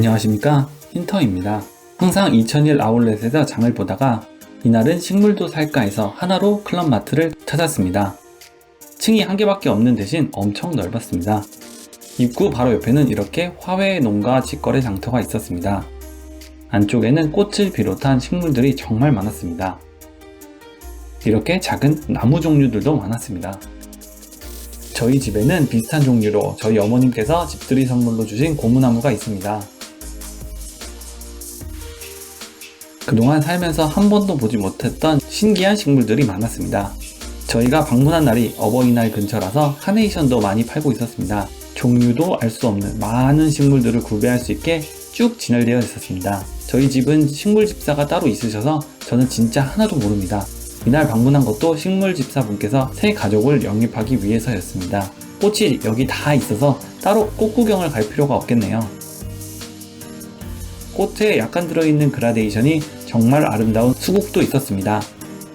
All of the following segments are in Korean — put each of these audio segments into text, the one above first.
안녕하십니까, 힌터입니다. 항상 2001 아울렛에서 장을 보다가 이날은 식물도 살까 해서 하나로 클럽마트를 찾았습니다. 층이 한 개밖에 없는 대신 엄청 넓었습니다. 입구 바로 옆에는 이렇게 화훼 농가 직거래 장터가 있었습니다. 안쪽에는 꽃을 비롯한 식물들이 정말 많았습니다. 이렇게 작은 나무 종류들도 많았습니다. 저희 집에는 비슷한 종류로 저희 어머님께서 집들이 선물로 주신 고무나무가 있습니다. 그동안 살면서 한 번도 보지 못했던 신기한 식물들이 많았습니다. 저희가 방문한 날이 어버이날 근처라서 카네이션도 많이 팔고 있었습니다. 종류도 알 수 없는 많은 식물들을 구매할 수 있게 쭉 진열되어 있었습니다. 저희 집은 식물집사가 따로 있으셔서 저는 진짜 하나도 모릅니다. 이날 방문한 것도 식물집사분께서 새 가족을 영입하기 위해서였습니다. 꽃이 여기 다 있어서 따로 꽃 구경을 갈 필요가 없겠네요. 꽃에 약간 들어있는 그라데이션이 정말 아름다운 수국도 있었습니다.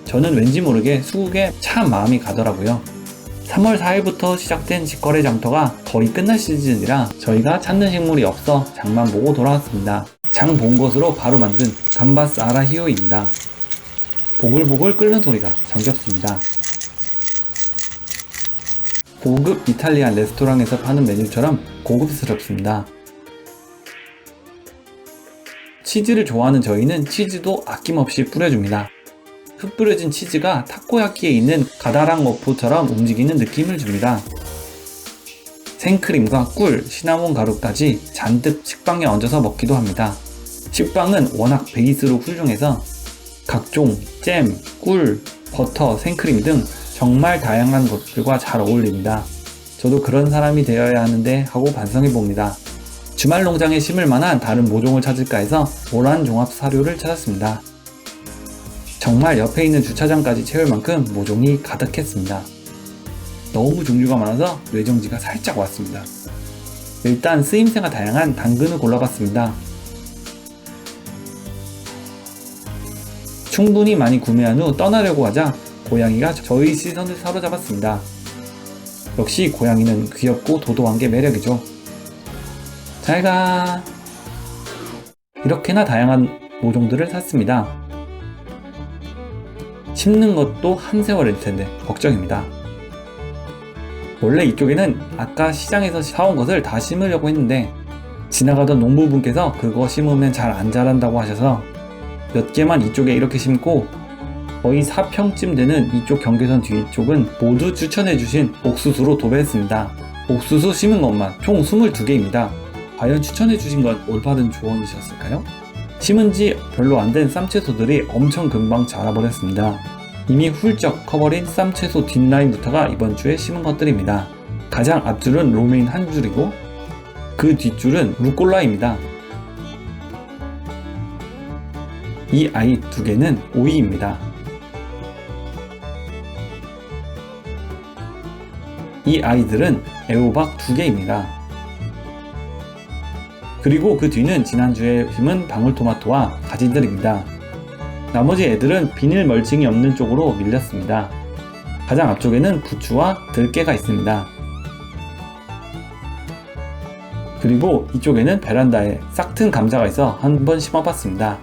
저는 왠지 모르게 수국에 참 마음이 가더라고요. 3월 4일부터 시작된 직거래 장터가 거의 끝날 시즌이라 저희가 찾는 식물이 없어 장만 보고 돌아왔습니다. 장 본 것으로 바로 만든 감바스 아라히오입니다. 보글보글 끓는 소리가 정겹습니다. 고급 이탈리안 레스토랑에서 파는 메뉴처럼 고급스럽습니다. 치즈를 좋아하는 저희는 치즈도 아낌없이 뿌려줍니다. 흙 뿌려진 치즈가 타코야키에 있는 가다랑 머프처럼 움직이는 느낌을 줍니다. 생크림과 꿀, 시나몬 가루까지 잔뜩 식빵에 얹어서 먹기도 합니다. 식빵은 워낙 베이스로 훌륭해서 각종 잼, 꿀, 버터, 생크림 등 정말 다양한 것들과 잘 어울립니다. 저도 그런 사람이 되어야 하는데 하고 반성해봅니다. 주말 농장에 심을 만한 다른 모종을 찾을까 해서 모란 종합 사료를 찾았습니다. 정말 옆에 있는 주차장까지 채울 만큼 모종이 가득했습니다. 너무 종류가 많아서 뇌정지가 살짝 왔습니다. 일단 쓰임새가 다양한 당근을 골라봤습니다. 충분히 많이 구매한 후 떠나려고 하자 고양이가 저희 시선을 사로잡았습니다. 역시 고양이는 귀엽고 도도한 게 매력이죠. 잘가. 이렇게나 다양한 모종들을 샀습니다. 심는 것도 한 세월일 텐데 걱정입니다. 원래 이쪽에는 아까 시장에서 사온 것을 다 심으려고 했는데 지나가던 농부분께서 그거 심으면 잘 안 자란다고 하셔서 몇 개만 이쪽에 이렇게 심고 거의 4평쯤 되는 이쪽 경계선 뒤쪽은 모두 추천해주신 옥수수로 도배했습니다. 옥수수 심은 것만 총 22개입니다. 과연 추천해주신 건 올바른 조언이셨을까요? 심은 지 별로 안 된 쌈채소들이 엄청 금방 자라버렸습니다. 이미 훌쩍 커버린 쌈채소 뒷라인부터가 이번 주에 심은 것들입니다. 가장 앞줄은 로메인 한 줄이고 그 뒷줄은 루꼴라입니다. 이 아이 두 개는 오이입니다. 이 아이들은 애호박 2개입니다. 그리고 그 뒤는 지난주에 심은 방울토마토와 가지들입니다. 나머지 애들은 비닐 멀칭이 없는 쪽으로 밀렸습니다. 가장 앞쪽에는 부추와 들깨가 있습니다. 그리고 이쪽에는 베란다에 싹튼 감자가 있어 한번 심어봤습니다.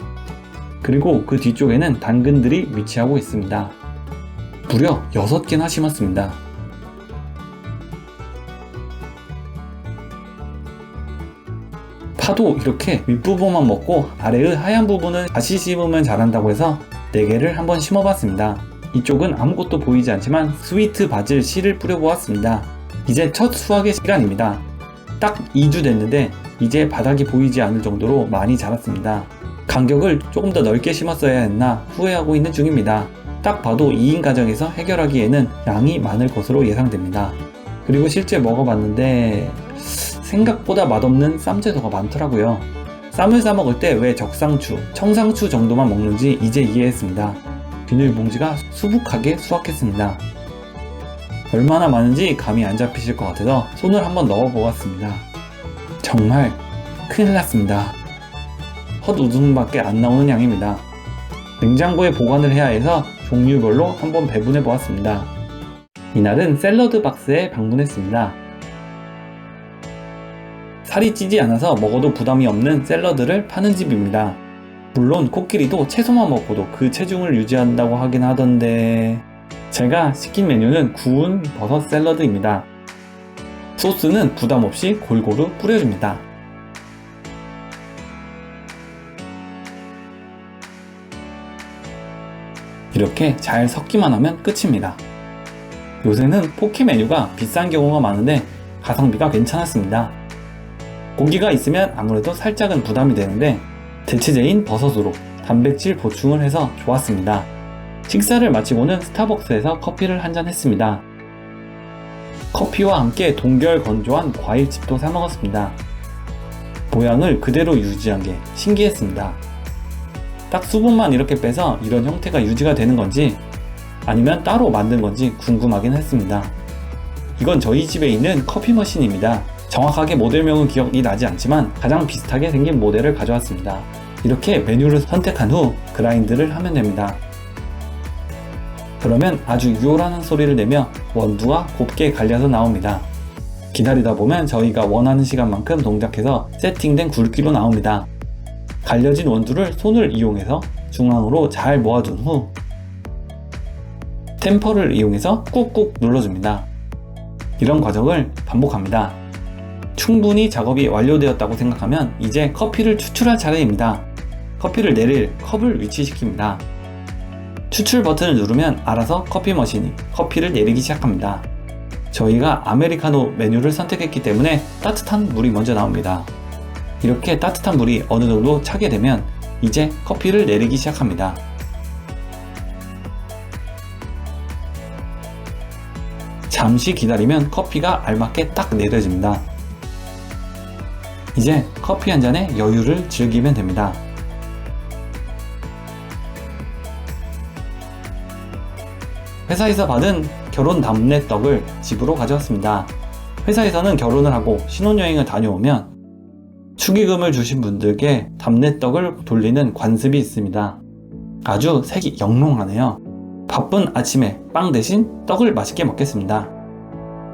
그리고 그 뒤쪽에는 당근들이 위치하고 있습니다. 무려 6개나 심었습니다. 파도 이렇게 윗부분만 먹고 아래의 하얀 부분은 다시 심으면 자란다고 해서 4개를 한번 심어봤습니다. 이쪽은 아무것도 보이지 않지만 스위트 바질 씨를 뿌려보았습니다. 이제 첫 수확의 시간입니다. 딱 2주 됐는데 이제 바닥이 보이지 않을 정도로 많이 자랐습니다. 간격을 조금 더 넓게 심었어야 했나 후회하고 있는 중입니다. 딱 봐도 2인 가정에서 해결하기에는 양이 많을 것으로 예상됩니다. 그리고 실제 먹어봤는데 생각보다 맛없는 쌈채소가 많더라고요. 쌈을 싸먹을 때 왜 적상추, 청상추 정도만 먹는지 이제 이해했습니다. 비닐봉지가 수북하게 수확했습니다. 얼마나 많은지 감이 안 잡히실 것 같아서 손을 한번 넣어보았습니다. 정말 큰일 났습니다. 헛웃음밖에 안 나오는 양입니다. 냉장고에 보관을 해야 해서 종류별로 한번 배분해 보았습니다. 이날은 샐러드 박스에 방문했습니다. 살이 찌지 않아서 먹어도 부담이 없는 샐러드를 파는 집입니다. 물론 코끼리도 채소만 먹고도 그 체중을 유지한다고 하긴 하던데, 제가 시킨 메뉴는 구운 버섯 샐러드입니다. 소스는 부담 없이 골고루 뿌려줍니다. 이렇게 잘 섞기만 하면 끝입니다. 요새는 포케 메뉴가 비싼 경우가 많은데 가성비가 괜찮았습니다. 고기가 있으면 아무래도 살짝은 부담이 되는데 대체제인 버섯으로 단백질 보충을 해서 좋았습니다. 식사를 마치고는 스타벅스에서 커피를 한잔 했습니다. 커피와 함께 동결 건조한 과일칩도 사 먹었습니다. 모양을 그대로 유지한 게 신기했습니다. 딱 수분만 이렇게 빼서 이런 형태가 유지가 되는 건지 아니면 따로 만든 건지 궁금하긴 했습니다. 이건 저희 집에 있는 커피 머신입니다. 정확하게 모델명은 기억이 나지 않지만 가장 비슷하게 생긴 모델을 가져왔습니다. 이렇게 메뉴를 선택한 후 그라인드를 하면 됩니다. 그러면 아주 요란한 소리를 내며 원두가 곱게 갈려서 나옵니다. 기다리다 보면 저희가 원하는 시간만큼 동작해서 세팅된 굵기로 나옵니다. 갈려진 원두를 손을 이용해서 중앙으로 잘 모아준 후 템퍼를 이용해서 꾹꾹 눌러줍니다. 이런 과정을 반복합니다. 충분히 작업이 완료되었다고 생각하면 이제 커피를 추출할 차례입니다. 커피를 내릴 컵을 위치시킵니다. 추출 버튼을 누르면 알아서 커피 머신이 커피를 내리기 시작합니다. 저희가 아메리카노 메뉴를 선택했기 때문에 따뜻한 물이 먼저 나옵니다. 이렇게 따뜻한 물이 어느 정도 차게 되면 이제 커피를 내리기 시작합니다. 잠시 기다리면 커피가 알맞게 딱 내려집니다. 이제 커피 한 잔에 여유를 즐기면 됩니다. 회사에서 받은 결혼 답례떡을 집으로 가져왔습니다. 회사에서는 결혼을 하고 신혼여행을 다녀오면 축의금을 주신 분들께 답례떡을 돌리는 관습이 있습니다. 아주 색이 영롱하네요. 바쁜 아침에 빵 대신 떡을 맛있게 먹겠습니다.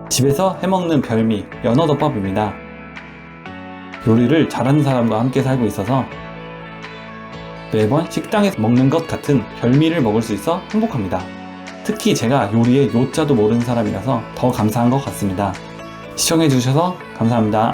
집에서 해먹는 별미 연어덮밥입니다. 요리를 잘하는 사람과 함께 살고 있어서 매번 식당에서 먹는 것 같은 별미를 먹을 수 있어 행복합니다. 특히 제가 요리의 요자도 모르는 사람이라서 더 감사한 것 같습니다. 시청해주셔서 감사합니다.